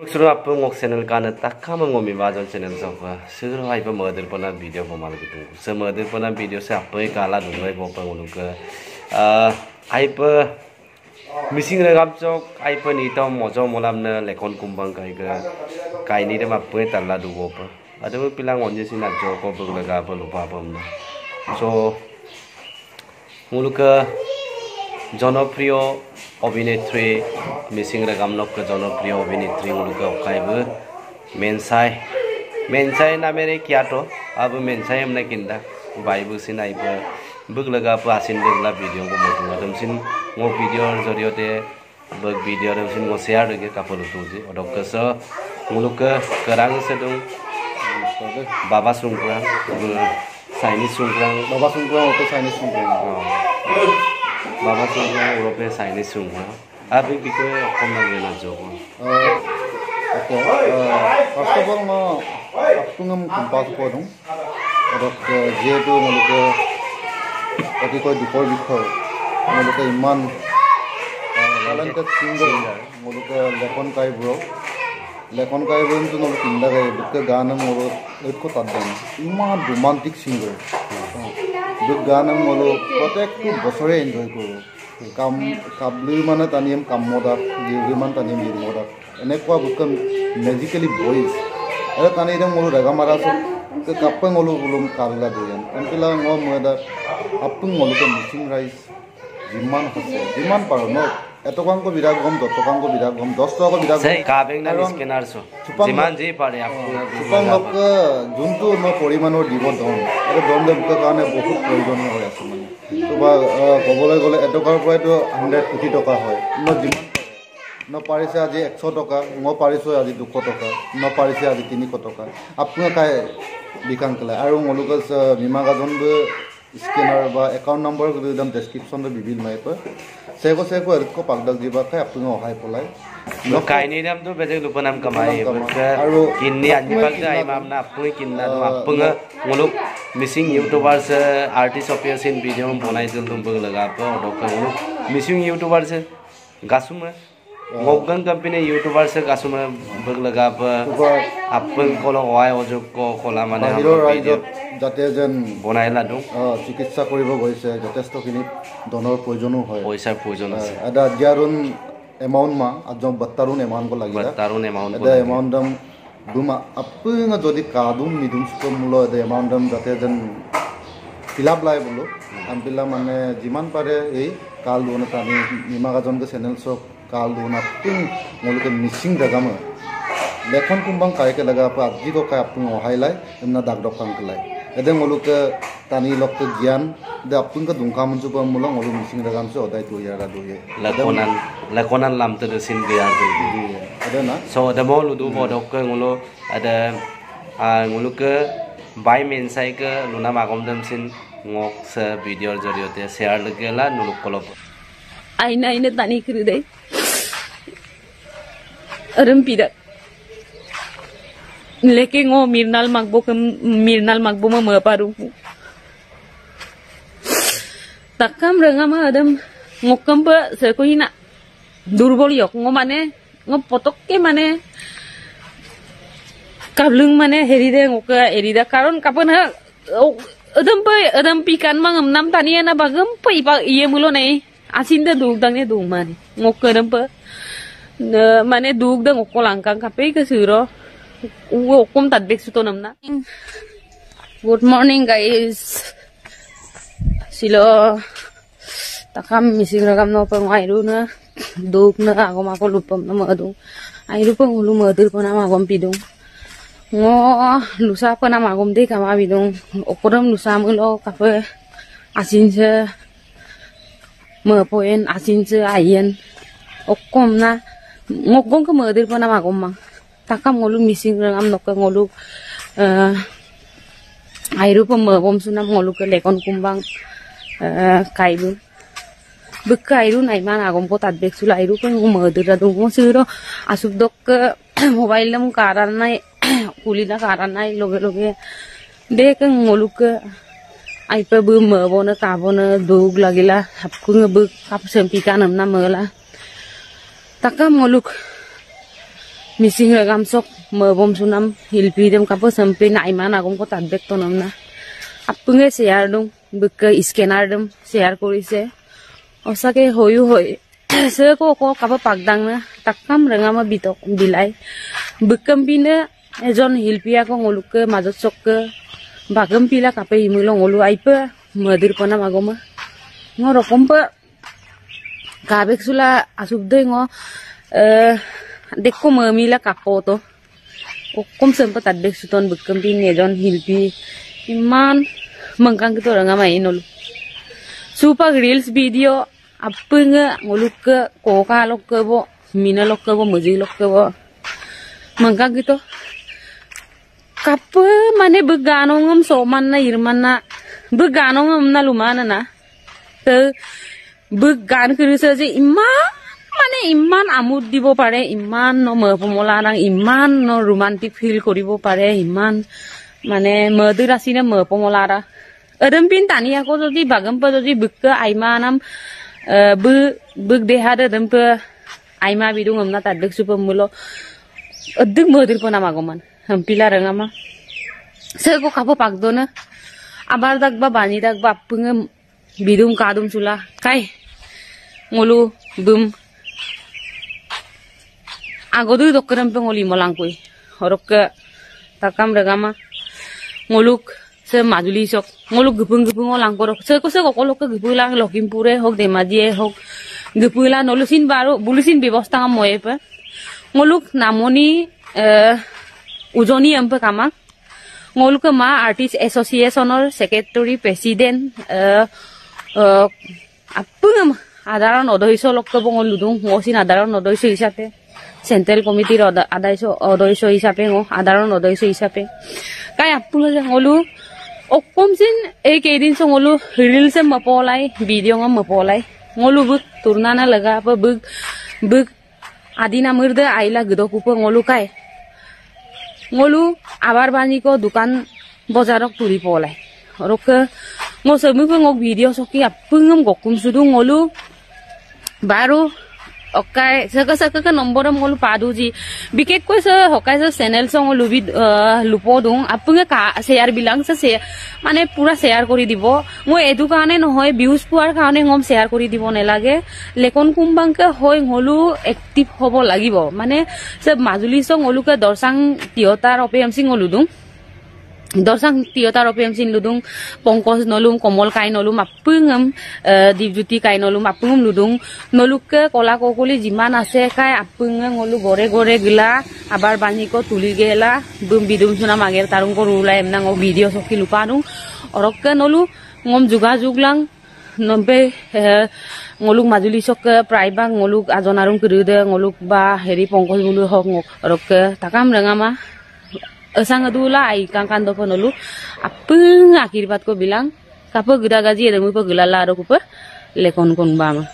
Suruh apa ngok channel kana tak kama ngomi bajon channel sofa suruh hai pa mother pona video pemal gitu se mother pona video se apa kala dungai bopa nguluka hai pa missing regam chok hai pa ni to mojo molam na lekon kumbang kai ga kai ni de ma pe talla du bopa adu pilang onje sin ajo ko buglaga pa lupa pam na so nguluka জনপ্রিয় অভিনেত্রী missing রাগাম নক জনপ্রিয় অভিনেত্রী মুলুকা অকাইবো মেনসাই নামেরে কিয়াটো আবো মেনসাই এমনা কিন্দা বাইবো সিনাইবো বুগলাগা পাসিন দেগলা video গো মতো দমসিন মো ভিডিওর জরিয়তে বগ video দমসিন মো শেয়ার গে কাপলো তুজি অদকস মুলুকা करां সেদং বাবা সুংগ্রা চাইনিজ সুংগ্রা বাবা সুংগ্রা অটো চাইনিজ সুংগ্রা Baba Sungguh Europe Chinese Sungguh. Abi bikin komen dengan Joko. Oke. First of all, mau aku ngam kumpas kodong. Adok jedo maluka. Tapi kau dipol bikau. Maluka iman. Talented singer. Maluka lekon kai bro. Lekon kai bro itu maluka indah kai. Bukka gana maluka itu taddan. Iman romantic singer. Duk ganem molo protek tu bosore enjoy koro kablu mana taniem kam moda jiru man taniem jiru moda ene kwa bukan magically voice ada tani dem molo daga mara so ke kapeng molo ulum kalga doyan antila ngo moda apung molo ke missing rice jiman paro no এতকাং কো বিরাগ গম দতকাং কো বিরাগ গম 10 টাকা বিরাগ সেই কাবেং না scanner so জিমান G পারে আপনি সুপাং লক জুনটো ন পৰিমাণৰ দিব দন আৰু দন দেব কাৰণে বহুত প্ৰয়োজনীয় হৈ আছে মানে তো বা কবলৈ গলে এটকাৰ পৰাটো 150 টকা হয় ন জিমান ন পাৰিছে আজি 100 টকা ন পাৰিছে আজি 200 টকা ন পাৰিছে আজি 300 টকা আপুনি কাই বিকাং কলে আৰু মলুকস বিমা গাজন স্ক্যানার বা একাউন্ট নাম্বার একদম ডেসক্রিপশন রে বিবিল মাইপা সেগো এরকো পাগদাক দিবা খাই আপনি অহাই পলাই কাইনি নাম তো বেজে লুপনাম কামাই আৰু কিন্নি আনি পাগদা আইমাম না আপনি কিন্না তো আপং মুলুক মিসিং ইউটিউবারস আর্টিস্ট অপিয়াসিন ভিডিও বনাই দিল তুম বগ লাগা প ডক মুলুক মিসিং ইউটিউবারস গাসুম মগন कंपनी यूट्यूबर्स गासुम बग लगा प আপন কলো হয় অযোগ কলা মানে ভিডিও যাতে যেন বনাইলা দু চিকিৎসা কৰিব গৈছে যথেষ্টখিনি ধনৰ প্ৰয়োজন হয় পইচাৰ প্ৰয়োজন আছে আদা দিয়াৰুন এমাউন্ট মা আজম 72 এমাউন্ট কো লাগিলা 72 এমাউন্ট আদা এমাউন্ট দাম দুমা আপন যদি কাদুম মিদুম স্কম মুলো আদা এমাউন্ট দাম যাতে যেন ফিলাপ লাই বলো আমপিলা মানে যিমান পাৰে এই কাল দুন তানি নিমাগাজন কে চ্যানেল সব কাল দুন আপন মুলকে মিসিং দাগামা লেখন কুম্বাং কাইকে লাগা পা আজি को काय আপন হাইলাই এমনা দাগ দকাং কলাই এদে মুলকে তানি লক্ত জ্ঞান দে আপন কা দুংখা মঞ্জু পা মুল মুলু মিসিং দাগাম সে অদাই তুইয়ারা দুয়ে lakonan lam te sin dia ada na so the mol du bodok ke ngulo ada ngulu ke bai men sai ke luna magom dam sin ngok se video joriote share legela nuluk kolop aina tani kru dei aram pida leke ngo mirnal magbo ma paru takam rangama adam ngokam pa se ko hina durbol yok ngo mane ngo potok ke mane kablung mane heride ngoka erida karon kapon ha adam pikan mangam nam tani na bagam pa iye mulo nei asin da dug dang ne dung mane ngok adam pa mane dug dang ngok langkang kape ke suro Welcome to the namna. Good morning, guys. Silo takam mising ragam no pang airu na duk na ako makulupam na madung airu pang ulu madur ko na magom pidung ngo lusa pa na magom de kama bidung okoram lusa mulo kape asin se mapoen asin se ayen okom na ngokong ka madur pa na magom mang takam ngolu missing rangam nokka ngolu airu pa mabom sunam ngolu ke lekon kumbang kaibu bukka airu nai man agom po tadbek sula airu pa ngumadura dung suro asub dok ke mobile lam karan nai kulina karan nai loge dek ngolu ke ai pa bu mabona kabona dug lagila hapku ngebuk kap sempikan namna mela takam ngolu Missing regam sok merbom sunam hilpi dem kapo sampai naiman agom ko tadbek to namna. Apunge share dong buka scanner dem share korise. Osake hoyu hoy. Se ko kapo pagdang na takam regama bitok bilai. Bukam bina ejon hilpia ko ngoluk ke majot sok ke bagam pila kape himulong ngolu aipa madir pona magoma. Ngorokom pa kabek sula asubde ngo dekko mamila kapo to okom sempat tadbek suton bekam pin ejon hilpi iman mangkang kito ranga mai nolu super reels video apunga ngoluk ke koka lok ke bo mina lok ke bo muji lok ke bo mangkang kito kape mane beganongam soman na irman na beganongam na lumana na te began kerja je iman amud dibo pare iman no mepomolarang iman no romantic feel koribo pare iman mane madir asine mepomolara adam pin tani ako jodi bagam pa jodi bukka aima nam buk dehada dempe aima bidung amna tadbek supamulo aduk madir pona magoman hampila rangama se ko kapo pagdona abar dak ba bani dak ba pungem bidung kadum sula kai ngolu bum agodu dokram pe ngoli molangkui horok ke takam regama ngoluk se majuli sok ngoluk gupung olang korok se ko kolok ke gupulang Lokhimpure hok Dhemaji hok gupula nolusin baro bulusin ବ୍ୟବস্থা moye pe ngoluk namoni ujoni ampe kama ngoluk ma artist association or secretary president apung adaran odoiso lokke bongoludung ngosin adaran odoiso hisabe central committee odoiso hisabe ngo adaran odoiso hisabe kai apung ngolu okomsin ei keidin so ngolu reels em mapolai video ngam mapolai ngolu buk turnana laga apa buk adina murde aila gidokupo ngolu kai ngolu abar bani ko dukan bozarok turi polai rok ngo semu ngok video soki apungam gokum sudu ngolu baru okai saka nomor ngolu paduji biket ko se hokai se channel song lubi lupo dung apunge ka share bilang se mane pura share kori dibo mo edu kane no hoy views puar kane ngom share kori dibo ne lage lekon kumbang ke hoy ngolu active hobo lagibo mane se majuli song ngolu ke dorsang tiotar opm sing ngolu dung dorsang tiotar opm sin ludung pongkos nolum komol kai nolum apungam dibjuti kai nolum apungum ludung noluk ke kola kokoli jiman ase kai apunga ngolu gore gila abar bani ko tuli gela bum bidum suna mager tarung ko rula emna ngo video soki lupanu orok ke nolu ngom juga juglang nombe ngoluk majuli sok praiba ngoluk ajonarung kerude ngoluk ba heri pongkos bulu hok ngok orok ke takam rangama sang adula ai kangkan do ponolu apung akirbat ko bilang kapo geda gaji ada mu pa gelala ro ko lekon kon bama